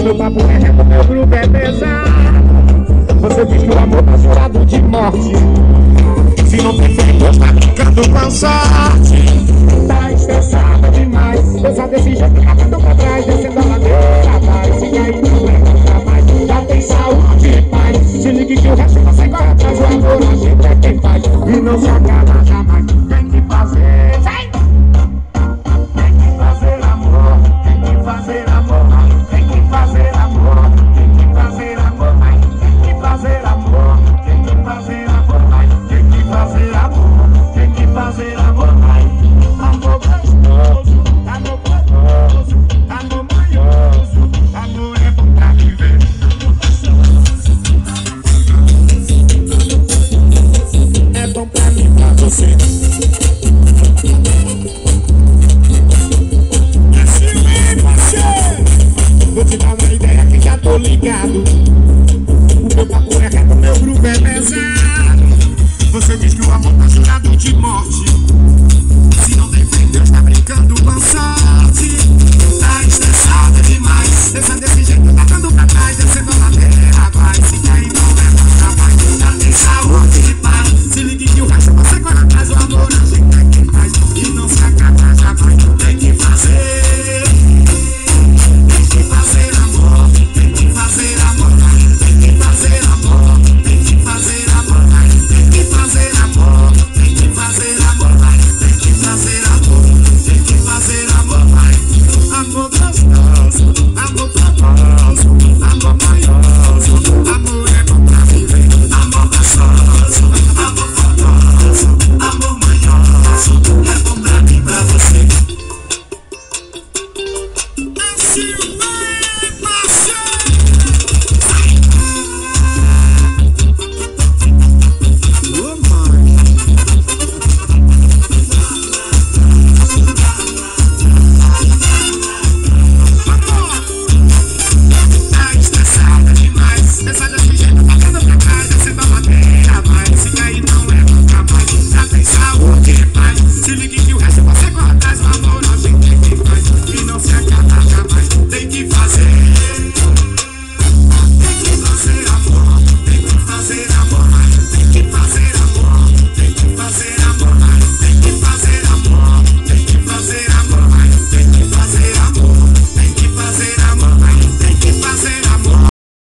meu papo é reto, meu grupo é pesado. Você diz que o amor tá jurado de morte. Se não tem feito, tá ficando com sorte. Tá estressada demais, pensa desse jeito, cagando pra trás, descendo a ladeira, vai. Se aí não levanta mais, já tem saúde e paz. Se ligue que o resto você corre atrás, o amor a gente é quem faz. E não se acaba jamais, tem que fazer. Tem que fazer amor, tem que fazer amor, tem que fazer amor, tem que fazer amor, tem que fazer amor, tem que fazer amor, tem que fazer amor, tem que fazer amor, amor gostoso, amor gostoso, amor manhoso, amor é bom pra viver. É bom pra mim, pra você. Vou te dar uma ideia que já tô ligado. O meu papo é reto, meu grupo é pesado. Você diz que o amor tá jurado de